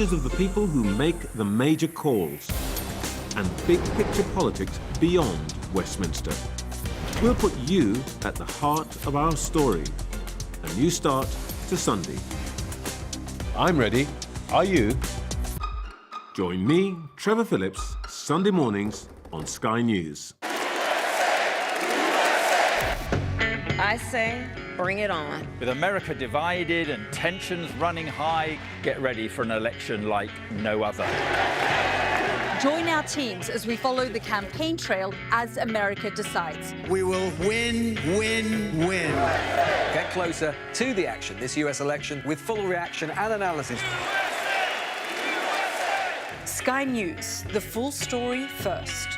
of the people who make the major calls and big picture politics beyond Westminster. We'll put you at the heart of our story. A new start to Sunday. I'm ready. Are you? Join me, Trevor Phillips, Sunday mornings on Sky News. I say, bring it on. With America divided and tensions running high, get ready for an election like no other. Join our teams as we follow the campaign trail as America decides. We will win, win, win. Get closer to the action this US election with full reaction and analysis. Sky News, the full story first.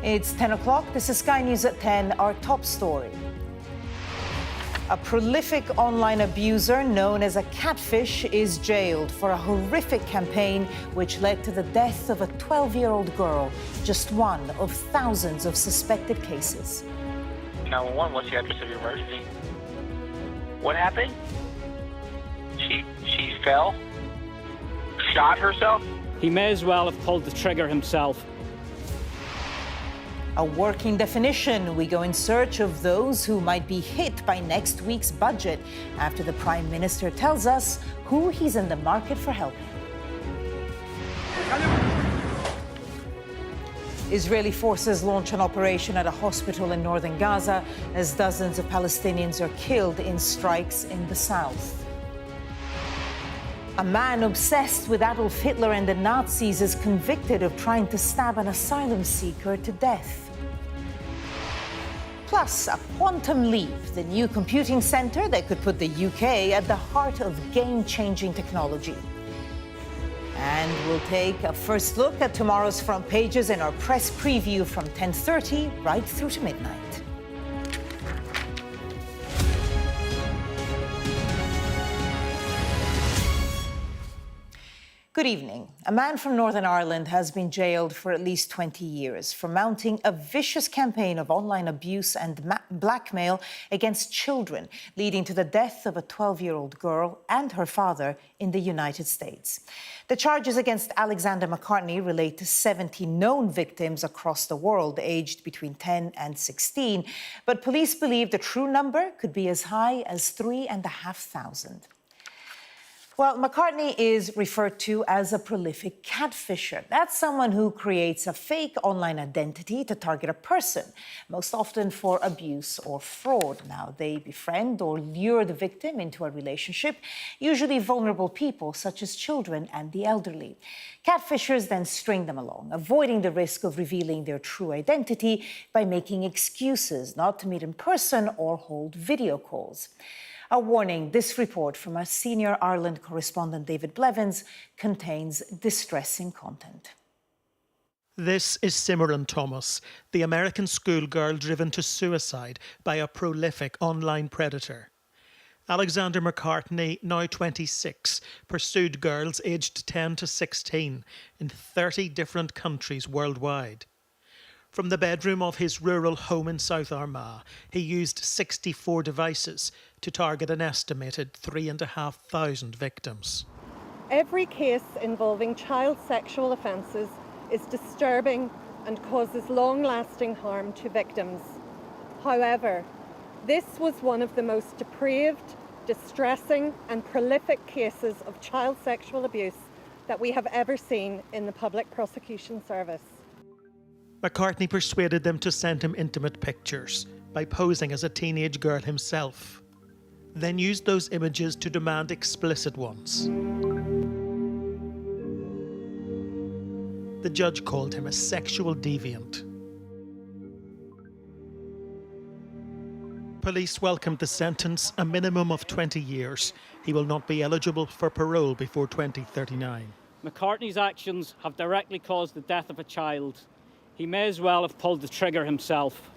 It's 10 o'clock. This is Sky News at 10, our top story. A prolific online abuser known as a catfish is jailed for a horrific campaign which led to the death of a 12-year-old girl, just one of thousands of suspected cases. 911, what's the address of your emergency? What happened? She fell? Shot herself? He may as well have pulled the trigger himself. A working definition. We go in search of those who might be hit by next week's budget after the Prime Minister tells us who he's in the market for helping. Israeli forces launch an operation at a hospital in northern Gaza as dozens of Palestinians are killed in strikes in the south. A man obsessed with Adolf Hitler and the Nazis is convicted of trying to stab an asylum seeker to death. Plus, a quantum leap, the new computing centre that could put the UK at the heart of game-changing technology. And we'll take a first look at tomorrow's front pages in our press preview from 10:30 right through to midnight. Good evening. A man from Northern Ireland has been jailed for at least 20 years for mounting a vicious campaign of online abuse and blackmail against children, leading to the death of a 12-year-old girl and her father in the United States. The charges against Alexander McCartney relate to 70 known victims across the world, aged between 10 and 16. But police believe the true number could be as high as 3,500. Well, McCartney is referred to as a prolific catfisher. That's someone who creates a fake online identity to target a person, most often for abuse or fraud. Now, they befriend or lure the victim into a relationship, usually vulnerable people such as children and the elderly. Catfishers then string them along, avoiding the risk of revealing their true identity by making excuses not to meet in person or hold video calls. A warning, this report from our senior Ireland correspondent David Blevins contains distressing content. This is Simran Thomas, the American schoolgirl driven to suicide by a prolific online predator. Alexander McCartney, now 26, pursued girls aged 10 to 16 in 30 different countries worldwide. From the bedroom of his rural home in South Armagh, he used 64 devices to target an estimated 3,500 victims. Every case involving child sexual offences is disturbing and causes long-lasting harm to victims. However, this was one of the most depraved, distressing and prolific cases of child sexual abuse that we have ever seen in the Public Prosecution Service. McCartney persuaded them to send him intimate pictures by posing as a teenage girl himself, then used those images to demand explicit ones. The judge called him a sexual deviant. Police welcomed the sentence, a minimum of 20 years. He will not be eligible for parole before 2039. McCartney's actions have directly caused the death of a child. He may as well have pulled the trigger himself.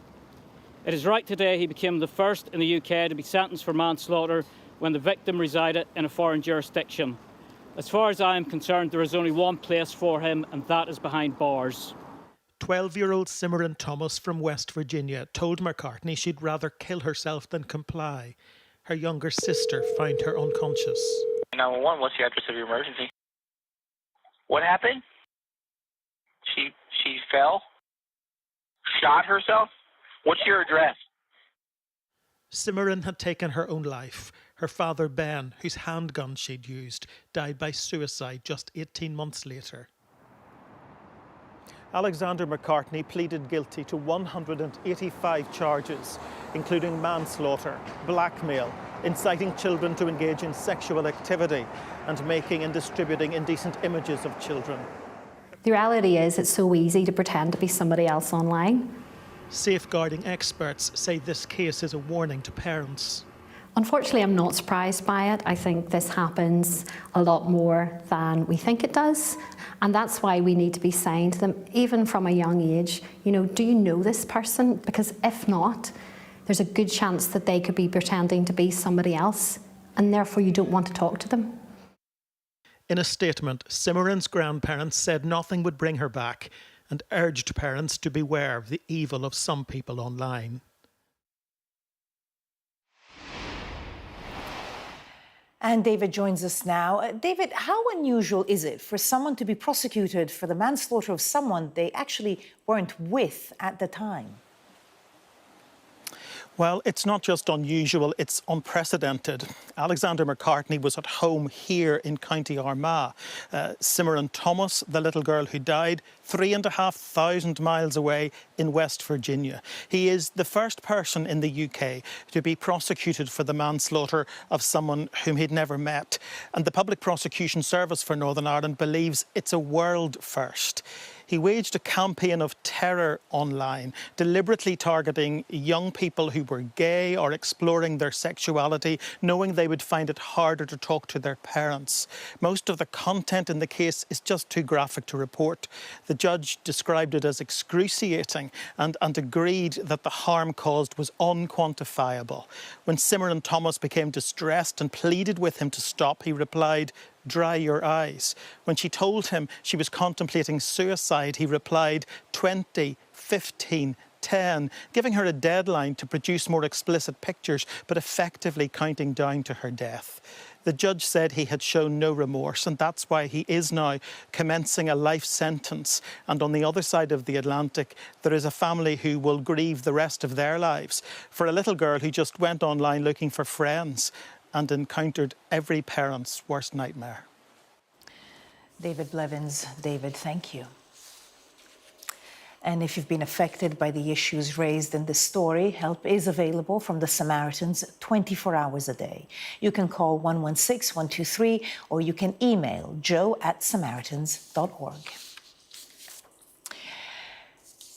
It is right today he became the first in the UK to be sentenced for manslaughter when the victim resided in a foreign jurisdiction. As far as I am concerned, there is only one place for him, and that is behind bars. 12-year-old Simran Thomas from West Virginia told McCartney she'd rather kill herself than comply. Her younger sister found her unconscious. 911, what's the address of your emergency? What happened? She fell? Shot herself? What's your address? Simran had taken her own life. Her father, Ben, whose handgun she'd used, died by suicide just 18 months later. Alexander McCartney pleaded guilty to 185 charges, including manslaughter, blackmail, inciting children to engage in sexual activity, and making and distributing indecent images of children. The reality is it's so easy to pretend to be somebody else online. Safeguarding experts say this case is a warning to parents. Unfortunately, I'm not surprised by it. I think this happens a lot more than we think it does. And that's why we need to be saying to them, even from a young age, do you know this person? Because if not, there's a good chance that they could be pretending to be somebody else, and therefore you don't want to talk to them. In a statement, Simran's grandparents said nothing would bring her back and urged parents to beware of the evil of some people online. And David joins us now. David, how unusual is it for someone to be prosecuted for the manslaughter of someone they actually weren't with at the time? Well, it's not just unusual, it's unprecedented. Alexander McCartney was at home here in County Armagh. Simran Thomas, the little girl who died, 3,500 miles away in West Virginia. He is the first person in the UK to be prosecuted for the manslaughter of someone whom he'd never met. And the Public Prosecution Service for Northern Ireland believes it's a world first. He waged a campaign of terror online, deliberately targeting young people who were gay or exploring their sexuality, knowing they would find it harder to talk to their parents. Most of the content in the case is just too graphic to report. The judge described it as excruciating and agreed that the harm caused was unquantifiable. When Simran Thomas became distressed and pleaded with him to stop, he replied, dry your eyes. When she told him she was contemplating suicide, he replied 20, 15, 10, giving her a deadline to produce more explicit pictures, but effectively counting down to her death. The judge said he had shown no remorse, and that's why he is now commencing a life sentence. And on the other side of the Atlantic, there is a family who will grieve the rest of their lives for a little girl who just went online looking for friends and encountered every parent's worst nightmare. David Blevins. David, thank you. And if you've been affected by the issues raised in this story, help is available from the Samaritans 24 hours a day. You can call 116-123 or you can email joe@samaritans.org.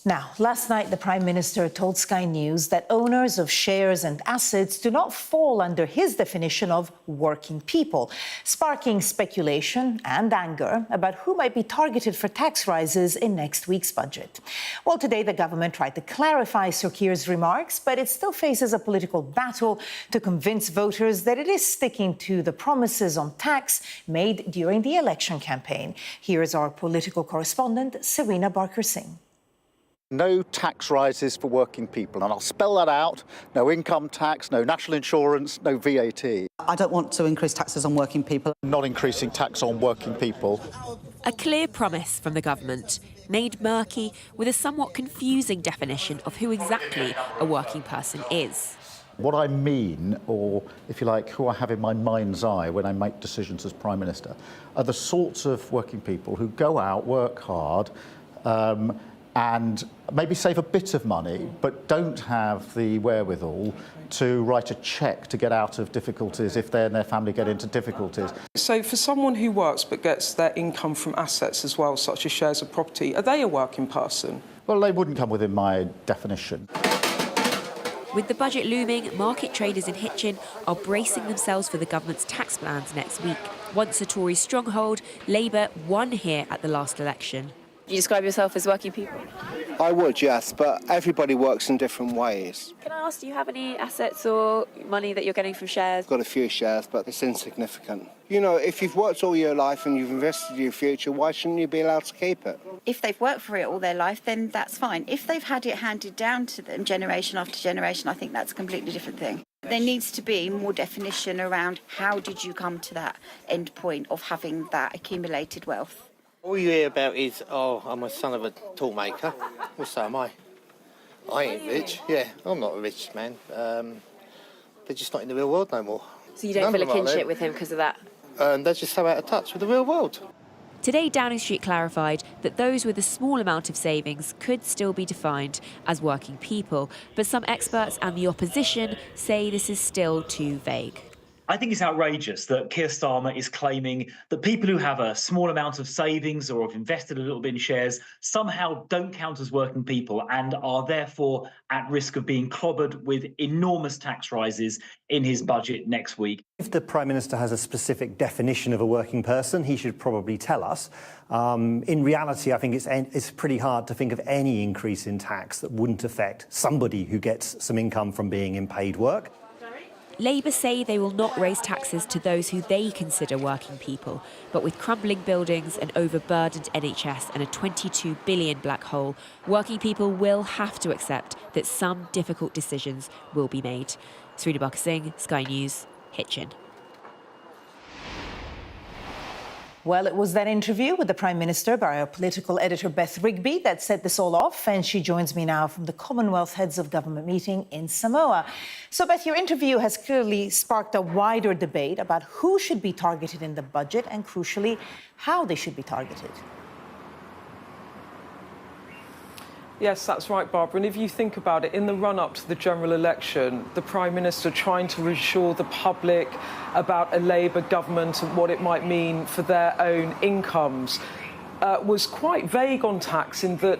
Now, last night, the Prime Minister told Sky News that owners of shares and assets do not fall under his definition of working people, sparking speculation and anger about who might be targeted for tax rises in next week's budget. Well, today, the government tried to clarify Sir Keir's remarks, but it still faces a political battle to convince voters that it is sticking to the promises on tax made during the election campaign. Here is our political correspondent, Serena Barker-Singh. No tax rises for working people, and I'll spell that out. No income tax, no national insurance, no VAT. I don't want to increase taxes on working people. Not increasing tax on working people. A clear promise from the government, made murky with a somewhat confusing definition of who exactly a working person is. What I mean, or if you like, who I have in my mind's eye when I make decisions as Prime Minister, are the sorts of working people who go out, work hard, and maybe save a bit of money, but don't have the wherewithal to write a cheque to get out of difficulties if they and their family get into difficulties. So for someone who works but gets their income from assets as well, such as shares of property, are they a working person? Well, they wouldn't come within my definition. With the budget looming, market traders in Hitchin are bracing themselves for the government's tax plans next week. Once a Tory stronghold, Labour won here at the last election. Do you describe yourself as working people? I would, yes, but everybody works in different ways. Can I ask, do you have any assets or money that you're getting from shares? I've got a few shares, but it's insignificant. You know, if you've worked all your life and you've invested in your future, why shouldn't you be allowed to keep it? If they've worked for it all their life, then that's fine. If they've had it handed down to them generation after generation, I think that's a completely different thing. There needs to be more definition around how did you come to that end point of having that accumulated wealth. All you hear about is, oh, I'm a son of a tool maker. Well, so am I. I ain't rich. Yeah, I'm not a rich man. They're just not in the real world no more. So you don't feel a kinship with him because of that? They're just so out of touch with the real world. Today, Downing Street clarified that those with a small amount of savings could still be defined as working people, but some experts and the opposition say this is still too vague. I think it's outrageous that Keir Starmer is claiming that people who have a small amount of savings or have invested a little bit in shares somehow don't count as working people and are therefore at risk of being clobbered with enormous tax rises in his budget next week. If the Prime Minister has a specific definition of a working person, he should probably tell us. In reality, I think it's pretty hard to think of any increase in tax that wouldn't affect somebody who gets some income from being in paid work. Labour say they will not raise taxes to those who they consider working people. But with crumbling buildings, an overburdened NHS and a £22 billion black hole, working people will have to accept that some difficult decisions will be made. Serena Barker-Singh, Sky News, Hitchin. Well, it was that interview with the Prime Minister by our political editor Beth Rigby that set this all off, and she joins me now from the Commonwealth Heads of Government meeting in Samoa. So, Beth, your interview has clearly sparked a wider debate about who should be targeted in the budget and, crucially, how they should be targeted. Yes, that's right, Barbara. And if you think about it, in the run-up to the general election, the Prime Minister trying to reassure the public about a Labour government and what it might mean for their own incomes was quite vague on tax in that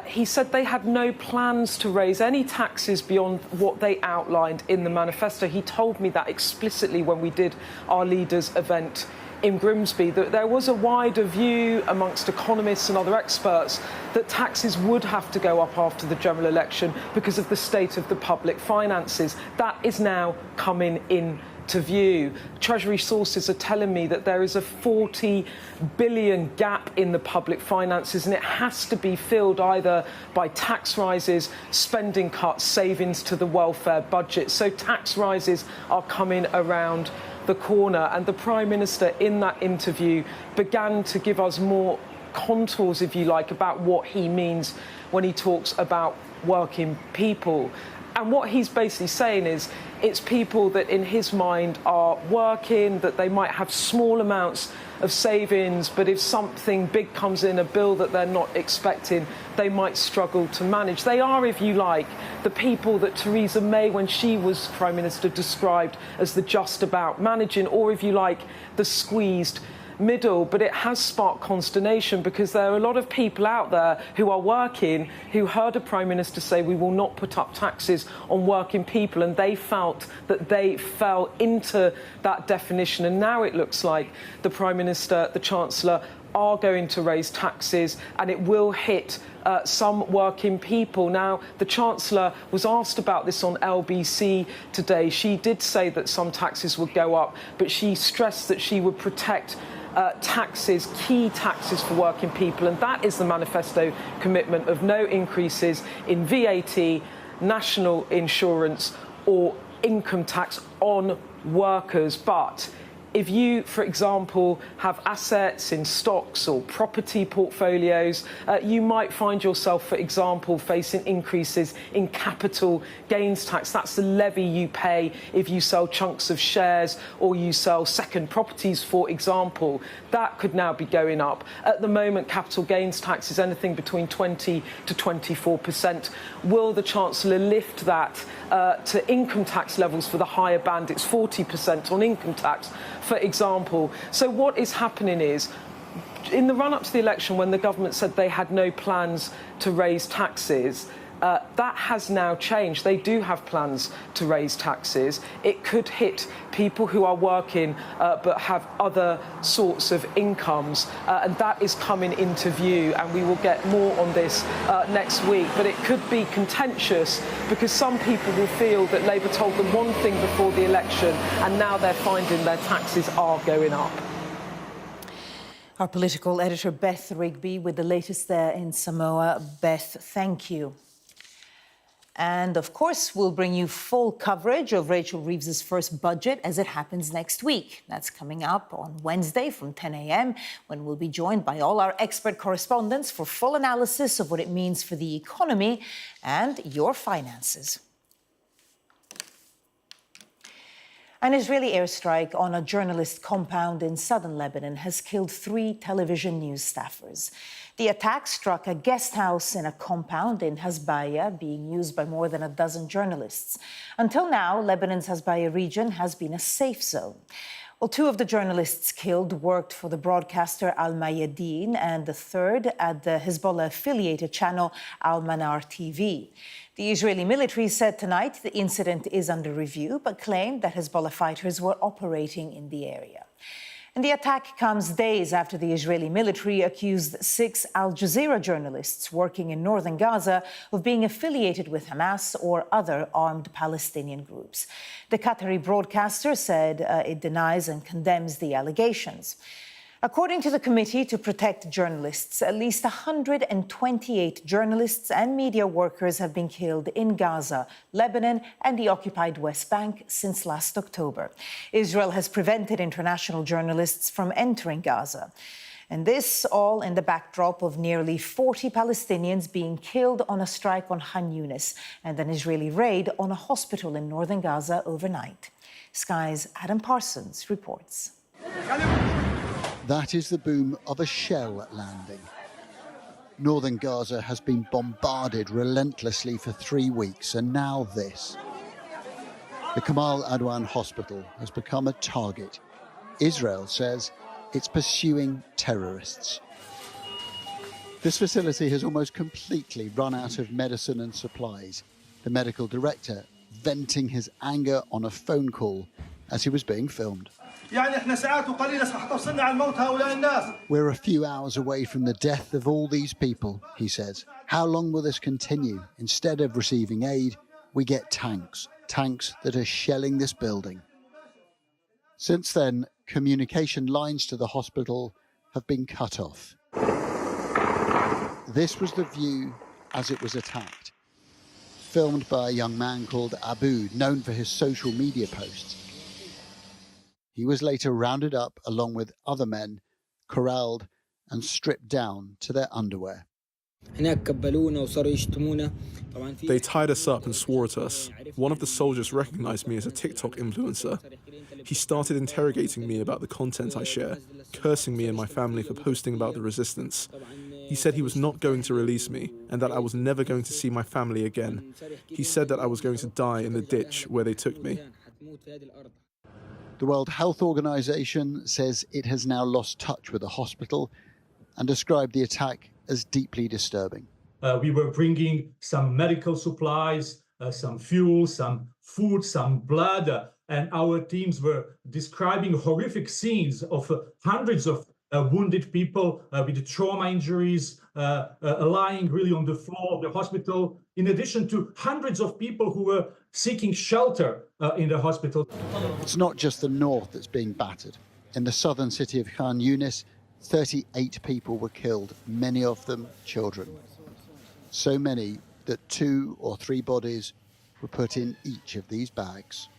he said they had no plans to raise any taxes beyond what they outlined in the manifesto. He told me that explicitly when we did our leaders' event in Grimsby, that there was a wider view amongst economists and other experts that taxes would have to go up after the general election because of the state of the public finances. That is now coming in to view. Treasury sources are telling me that there is a 40 billion gap in the public finances, and it has to be filled either by tax rises, spending cuts, savings to the welfare budget. So tax rises are coming around the corner, and the Prime Minister in that interview began to give us more contours, if you like, about what he means when he talks about working people. And what he's basically saying is it's people that in his mind are working, that they might have small amounts of savings, but if something big comes in, a bill that they're not expecting, they might struggle to manage. They are, if you like, the people that Theresa May, when she was Prime Minister, described as the just about managing, or if you like, the squeezed middle. But it has sparked consternation because there are a lot of people out there who are working who heard a Prime Minister say we will not put up taxes on working people, and they felt that they fell into that definition. And now it looks like the Prime Minister, the Chancellor are going to raise taxes, and it will hit some working people. Now, the Chancellor was asked about this on LBC today. She did say that some taxes would go up, but she stressed that she would protect taxes, key taxes for working people, and that is the manifesto commitment of no increases in VAT, national insurance or income tax on workers. But if you, for example, have assets in stocks or property portfolios, you might find yourself, for example, facing increases in capital gains tax. That's the levy you pay if you sell chunks of shares or you sell second properties, for example. That could now be going up. At the moment, capital gains tax is anything between 20 to 24%. Will the Chancellor lift that to income tax levels for the higher band? It's 40% on income tax, for example. So what is happening is, in the run-up to the election, when the government said they had no plans to raise taxes, that has now changed. They do have plans to raise taxes. It could hit people who are working but have other sorts of incomes, and that is coming into view, and we will get more on this next week. But it could be contentious because some people will feel that Labour told them one thing before the election, and now they're finding their taxes are going up. Our political editor, Beth Rigby, with the latest there in Samoa. Beth, thank you. And, of course, we'll bring you full coverage of Rachel Reeves's first budget as it happens next week. That's coming up on Wednesday from 10 a.m, when we'll be joined by all our expert correspondents for full analysis of what it means for the economy and your finances. An Israeli airstrike on a journalist compound in southern Lebanon has killed 3 television news staffers. The attack struck a guest house in a compound in Hasbaya, being used by more than a dozen journalists. Until now, Lebanon's Hasbaya region has been a safe zone. Well, 2 of the journalists killed worked for the broadcaster Al Mayadeen, and the third at the Hezbollah-affiliated channel Al Manar TV. The Israeli military said tonight the incident is under review, but claimed that Hezbollah fighters were operating in the area. And the attack comes days after the Israeli military accused 6 Al Jazeera journalists working in northern Gaza of being affiliated with Hamas or other armed Palestinian groups. The Qatari broadcaster said it denies and condemns the allegations. According to the Committee to Protect Journalists, at least 128 journalists and media workers have been killed in Gaza, Lebanon, and the occupied West Bank since last October. Israel has prevented international journalists from entering Gaza. And this all in the backdrop of nearly 40 Palestinians being killed on a strike on Khan Yunis and an Israeli raid on a hospital in northern Gaza overnight. Sky's Adam Parsons reports. That is the boom of a shell landing. Northern Gaza has been bombarded relentlessly for 3 weeks, and now this. The Kamal Adwan hospital has become a target. Israel says it's pursuing terrorists. This facility has almost completely run out of medicine and supplies. The medical director venting his anger on a phone call as he was being filmed. We're a few hours away from the death of all these people, he says. How long will this continue? Instead of receiving aid, we get tanks that are shelling this building. Since then, communication lines to the hospital have been cut off. This was the view as it was attacked, filmed by a young man called Abu, known for his social media posts. He was later rounded up along with other men, corralled and stripped down to their underwear. They tied us up and swore at us. One of the soldiers recognized me as a TikTok influencer. He started interrogating me about the content I share, cursing me and my family for posting about the resistance. He said he was not going to release me and that I was never going to see my family again. He said that I was going to die in the ditch where they took me. The World Health Organization says it has now lost touch with the hospital and described the attack as deeply disturbing. We were bringing some medical supplies, some fuel, some food, some blood, and our teams were describing horrific scenes of hundreds of wounded people with trauma injuries lying really on the floor of the hospital, in addition to hundreds of people who were seeking shelter in the hospital. It's not just the north that's being battered. In the southern city of Khan Yunis, 38 people were killed, many of them children. So many that 2 or 3 bodies were put in each of these bags.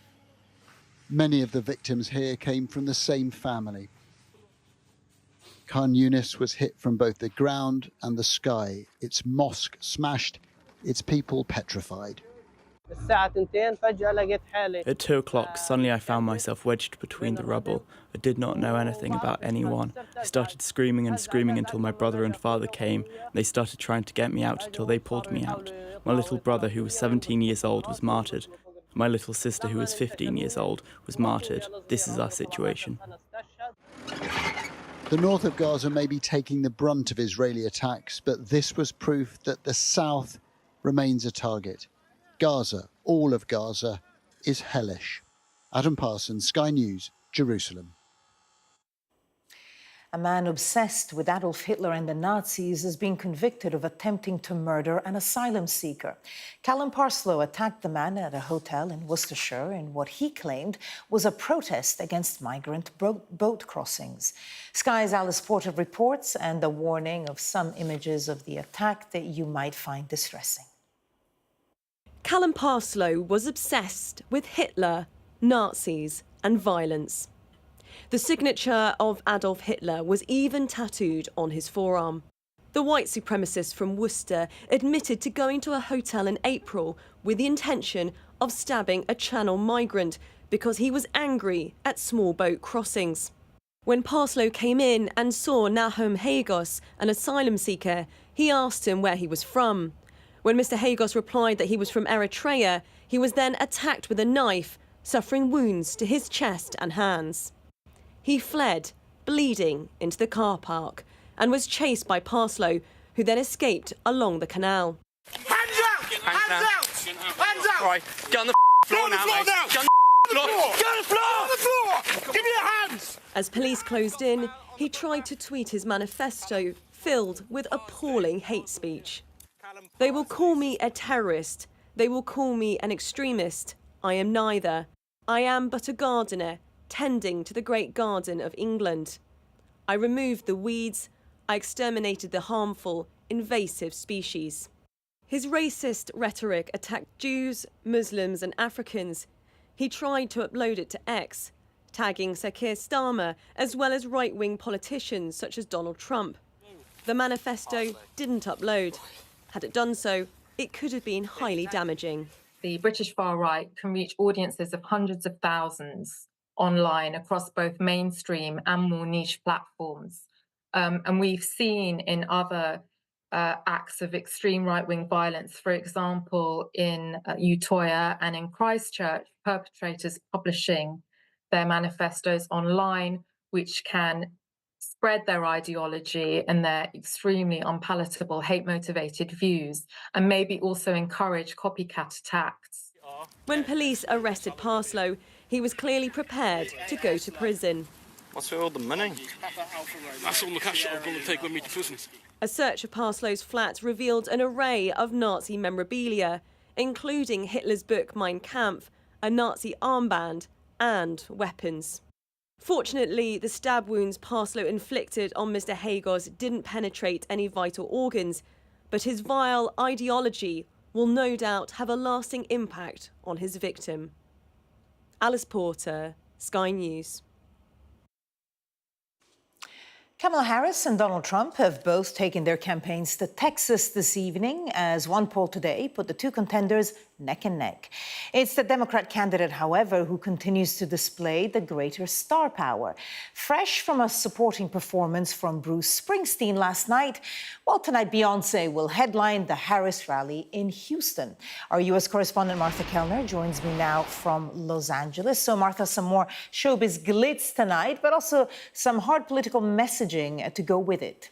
Many of the victims here came from the same family. Khan Yunis was hit from both the ground and the sky, its mosque smashed, its people petrified. At 2 o'clock, suddenly I found myself wedged between the rubble. I did not know anything about anyone. I started screaming and screaming until my brother and father came. They started trying to get me out until they pulled me out. My little brother, who was 17 years old, was martyred. My little sister, who was 15 years old, was martyred. This is our situation. The north of Gaza may be taking the brunt of Israeli attacks, but this was proof that the south remains a target. Gaza, all of Gaza, is hellish. Adam Parsons, Sky News, Jerusalem. A man obsessed with Adolf Hitler and the Nazis has been convicted of attempting to murder an asylum seeker. Callum Parslow attacked the man at a hotel in Worcestershire in what he claimed was a protest against migrant boat crossings. Sky's Alice Porter reports, and a warning of some images of the attack that you might find distressing. Callum Parslow was obsessed with Hitler, Nazis and violence. The signature of Adolf Hitler was even tattooed on his forearm. The white supremacist from Worcester admitted to going to a hotel in April with the intention of stabbing a Channel migrant because he was angry at small boat crossings. When Parslow came in and saw Nahum Hagos, an asylum seeker, he asked him where he was from. When Mr. Hagos replied that he was from Eritrea, he was then attacked with a knife, suffering wounds to his chest and hands. He fled, bleeding, into the car park and was chased by Parslow, who then escaped along the canal. Hands out! Hands out! Hands out! Right, get on the floor now, mate. Get on the floor! Get on the floor! Get on the floor! Give me your hands! As police closed in, he tried to tweet his manifesto filled with appalling hate speech. They will call me a terrorist. They will call me an extremist. I am neither. I am but a gardener, tending to the great garden of England. I removed the weeds. I exterminated the harmful, invasive species. His racist rhetoric attacked Jews, Muslims and Africans. He tried to upload it to X, tagging Sir Keir Starmer, as well as right-wing politicians such as Donald Trump. The manifesto didn't upload. Had it done so, it could have been highly damaging. The British far right can reach audiences of hundreds of thousands online across both mainstream and more niche platforms. And we've seen in other acts of extreme right-wing violence, for example, in Utoya and in Christchurch, perpetrators publishing their manifestos online, which can spread their ideology and their extremely unpalatable hate-motivated views, and maybe also encourage copycat attacks. When police arrested Parslow, he was clearly prepared to go to prison. What's with all the money? That's all the cash I'm going to take with me to prison. A search of Parslow's flat revealed an array of Nazi memorabilia, including Hitler's book Mein Kampf, a Nazi armband, and weapons. Fortunately, the stab wounds Parslow inflicted on Mr. Hagos didn't penetrate any vital organs, but his vile ideology will no doubt have a lasting impact on his victim. Alice Porter, Sky News. Kamala Harris and Donald Trump have both taken their campaigns to Texas this evening, as one poll today put the two contenders neck and neck. It's the Democrat candidate, however, who continues to display the greater star power. Fresh from a supporting performance from Bruce Springsteen last night, well, tonight Beyoncé will headline the Harris rally in Houston. Our U.S. correspondent Martha Kellner joins me now from Los Angeles. So, Martha, some more showbiz glitz tonight, but also some hard political messaging to go with it.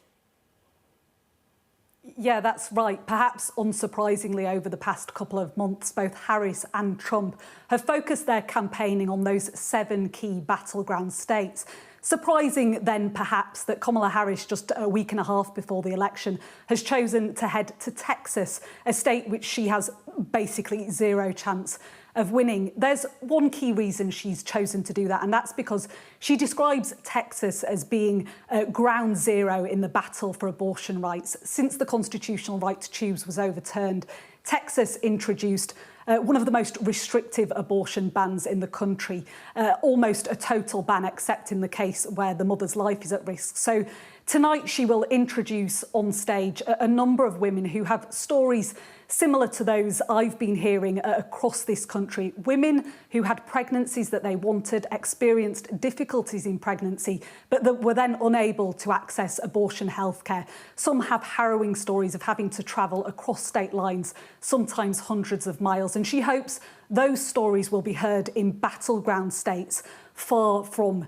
Yeah, that's right. Perhaps unsurprisingly, over the past couple of months, both Harris and Trump have focused their campaigning on those 7 key battleground states. Surprising then, perhaps, that Kamala Harris, just a week and a half before the election, has chosen to head to Texas, a state which she has basically zero chance of winning. There's one key reason she's chosen to do that, and that's because she describes Texas as being ground zero in the battle for abortion rights. Since the constitutional right to choose was overturned, Texas introduced one of the most restrictive abortion bans in the country, almost a total ban, except in the case where the mother's life is at risk. So tonight she will introduce on stage a number of women who have stories similar to those I've been hearing across this country. Women who had pregnancies that they wanted, experienced difficulties in pregnancy, but that were then unable to access abortion healthcare. Some have harrowing stories of having to travel across state lines, sometimes hundreds of miles. And she hopes those stories will be heard in battleground states far from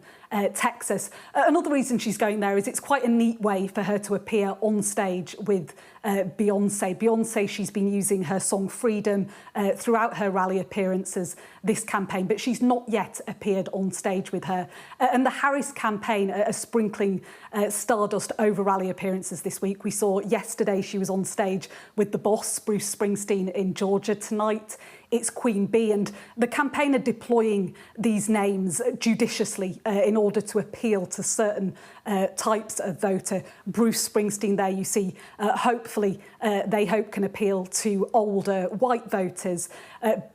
Texas. Another reason she's going there is it's quite a neat way for her to appear on stage with Beyoncé. Beyoncé, she's been using her song Freedom throughout her rally appearances this campaign, but she's not yet appeared on stage with her. And the Harris campaign are sprinkling stardust over rally appearances this week. We saw yesterday she was on stage with the boss, Bruce Springsteen, in Georgia. Tonight, it's Queen Bee, and the campaign are deploying these names judiciously in order to appeal to certain types of voter. Bruce Springsteen there, you see, hopefully they hope can appeal to older white voters.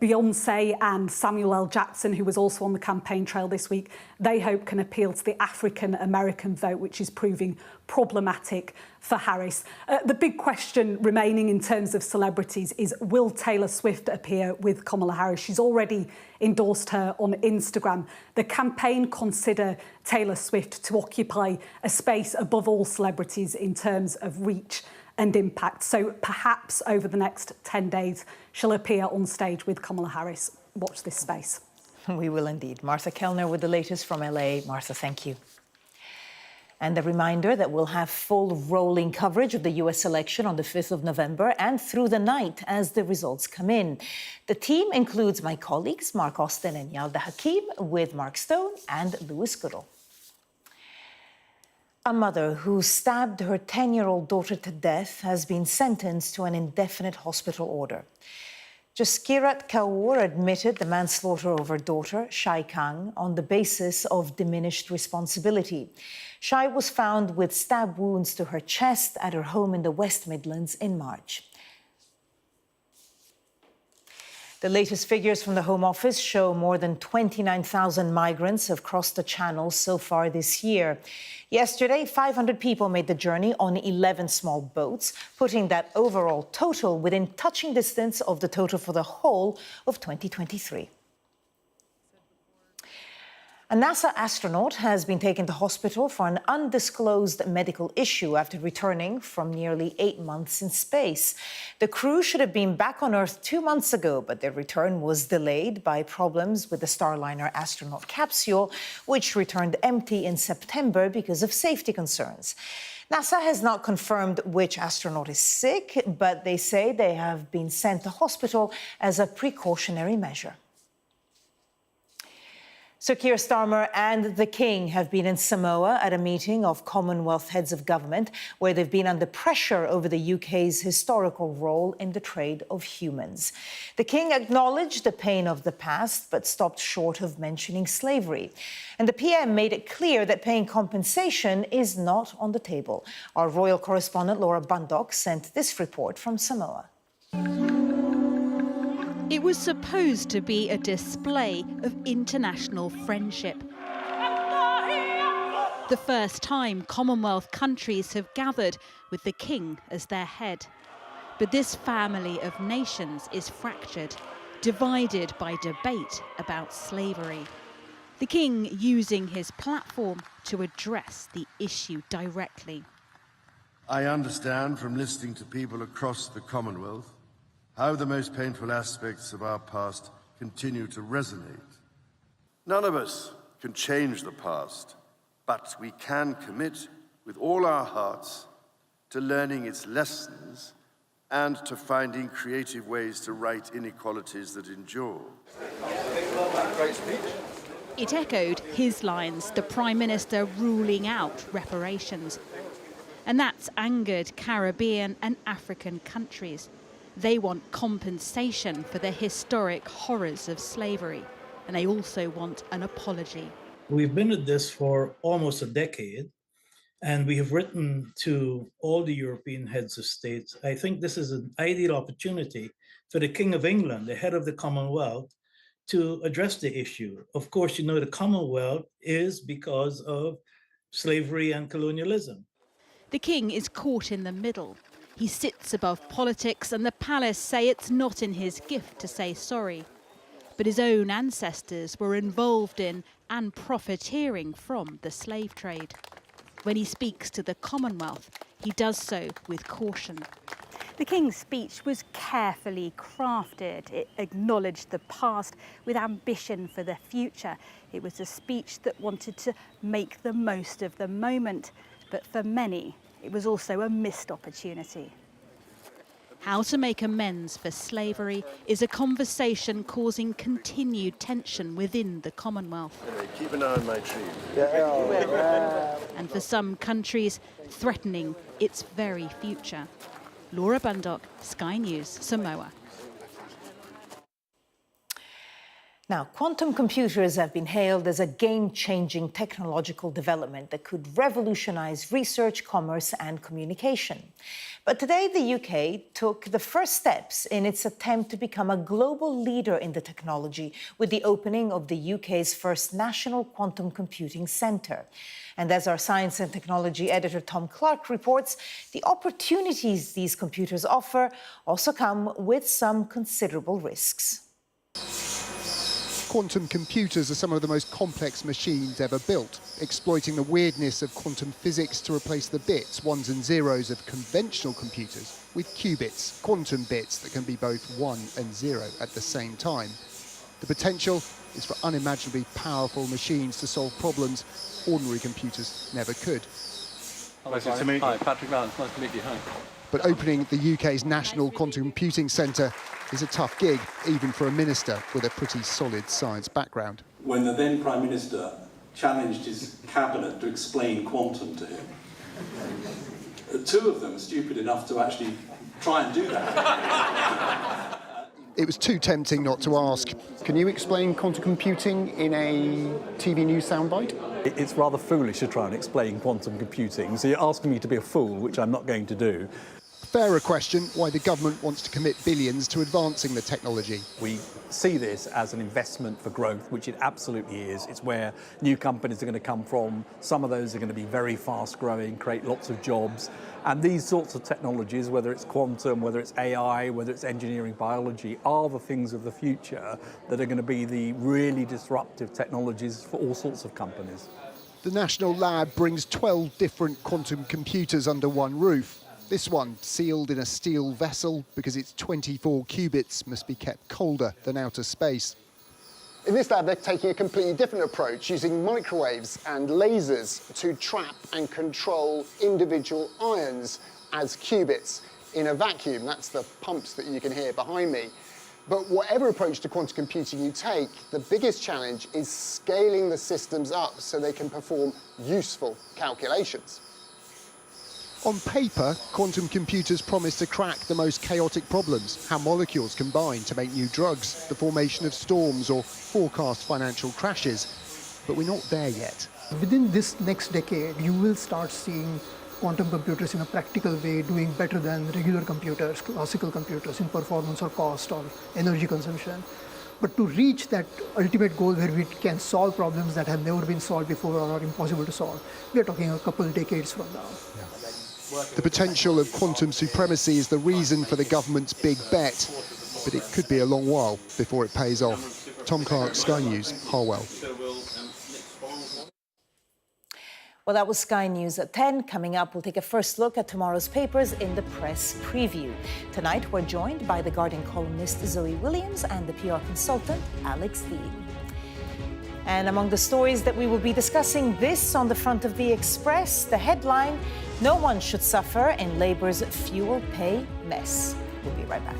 Beyoncé and Samuel L. Jackson, who was also on the campaign trail this week, they hope can appeal to the African-American vote, which is proving problematic for Harris. The big question remaining in terms of celebrities is, will Taylor Swift appear with Kamala Harris? She's already endorsed her on Instagram. The campaign consider Taylor Swift to occupy a space above all celebrities in terms of reach and impact. So perhaps over the next 10 days, she'll appear on stage with Kamala Harris. Watch this space. We will indeed. Martha Kellner with the latest from LA. Martha, thank you. And a reminder that we'll have full rolling coverage of the U.S. election on the 5th of November and through the night as the results come in. The team includes my colleagues, Mark Austin and Yalda Hakim, with Mark Stone and Louis Goodall. A mother who stabbed her 10-year-old daughter to death has been sentenced to an indefinite hospital order. Jaskirat Kaur admitted the manslaughter of her daughter, Shai Kang, on the basis of diminished responsibility. Shai was found with stab wounds to her chest at her home in the West Midlands in March. The latest figures from the Home Office show more than 29,000 migrants have crossed the Channel so far this year. Yesterday, 500 people made the journey on 11 small boats, putting that overall total within touching distance of the total for the whole of 2023. A NASA astronaut has been taken to hospital for an undisclosed medical issue after returning from nearly 8 months in space. The crew should have been back on Earth 2 months ago, but their return was delayed by problems with the Starliner astronaut capsule, which returned empty in September because of safety concerns. NASA has not confirmed which astronaut is sick, but they say they have been sent to hospital as a precautionary measure. Sir Keir Starmer and the King have been in Samoa at a meeting of Commonwealth heads of government where they've been under pressure over the UK's historical role in the trade of humans. The King acknowledged the pain of the past but stopped short of mentioning slavery. And the PM made it clear that paying compensation is not on the table. Our royal correspondent Laura Bundock sent this report from Samoa. It was supposed to be a display of international friendship. The first time Commonwealth countries have gathered with the King as their head. But this family of nations is fractured, divided by debate about slavery. The King using his platform to address the issue directly. I understand from listening to people across the Commonwealth how the most painful aspects of our past continue to resonate. None of us can change the past, but we can commit with all our hearts to learning its lessons and to finding creative ways to right inequalities that endure. It echoed his lines, the Prime Minister ruling out reparations. And that's angered Caribbean and African countries. They want compensation for the historic horrors of slavery, and they also want an apology. We've been at this for almost a decade, and we have written to all the European heads of state. I think this is an ideal opportunity for the King of England, the head of the Commonwealth, to address the issue. Of course, you know, the Commonwealth is because of slavery and colonialism. The King is caught in the middle. He sits above politics, and the palace say it's not in his gift to say sorry. But his own ancestors were involved in and profiteering from the slave trade. When he speaks to the Commonwealth, he does so with caution. The King's speech was carefully crafted. It acknowledged the past with ambition for the future. It was a speech that wanted to make the most of the moment. But for many, it was also a missed opportunity. How to make amends for slavery is a conversation causing continued tension within the Commonwealth. Keep an eye on my tree. And for some countries, threatening its very future. Laura Bundock, Sky News, Samoa. Now, quantum computers have been hailed as a game-changing technological development that could revolutionize research, commerce and communication. But today, the UK took the first steps in its attempt to become a global leader in the technology with the opening of the UK's first National Quantum Computing Centre. And as our science and technology editor Tom Clark reports, the opportunities these computers offer also come with some considerable risks. Quantum computers are some of the most complex machines ever built, exploiting the weirdness of quantum physics to replace the bits, ones and zeros of conventional computers with qubits, quantum bits that can be both 1 and 0 at the same time. The potential is for unimaginably powerful machines to solve problems ordinary computers never could. Nice to meet you. Hi, Patrick Vance, nice to meet you. Hi. But opening the UK's National Quantum Computing Centre is a tough gig, even for a minister with a pretty solid science background. When the then Prime Minister challenged his cabinet to explain quantum to him, two of them were stupid enough to actually try and do that. It was too tempting not to ask. Can you explain quantum computing in a TV news soundbite? It's rather foolish to try and explain quantum computing, so you're asking me to be a fool, which I'm not going to do. Fairer question, why the government wants to commit billions to advancing the technology. We see this as an investment for growth, which it absolutely is. It's where new companies are going to come from. Some of those are going to be very fast growing, create lots of jobs. And these sorts of technologies, whether it's quantum, whether it's AI, whether it's engineering, biology, are the things of the future that are going to be the really disruptive technologies for all sorts of companies. The National Lab brings 12 different quantum computers under one roof. This one sealed in a steel vessel because its 24 qubits must be kept colder than outer space. In this lab, they're taking a completely different approach, using microwaves and lasers to trap and control individual ions as qubits in a vacuum. That's the pumps that you can hear behind me. But whatever approach to quantum computing you take, the biggest challenge is scaling the systems up so they can perform useful calculations. On paper, quantum computers promise to crack the most chaotic problems, how molecules combine to make new drugs, the formation of storms or forecast financial crashes. But we're not there yet. Within this next decade, you will start seeing quantum computers in a practical way doing better than regular computers, classical computers, in performance or cost or energy consumption. But to reach that ultimate goal where we can solve problems that have never been solved before or are impossible to solve, we are talking a couple of decades from now. Yeah. The potential of quantum supremacy is the reason for the government's big bet, but it could be a long while before it pays off. Tom Clark, Sky News, Harwell. Well, that was Sky News at 10. Coming up, we'll take a first look at tomorrow's papers in the press preview. Tonight, we're joined by The Guardian columnist Zoe Williams and the PR consultant Alex Lee. And among the stories that we will be discussing, this on the front of the Express, the headline, "No one should suffer in Labour's fuel pay mess." We'll be right back.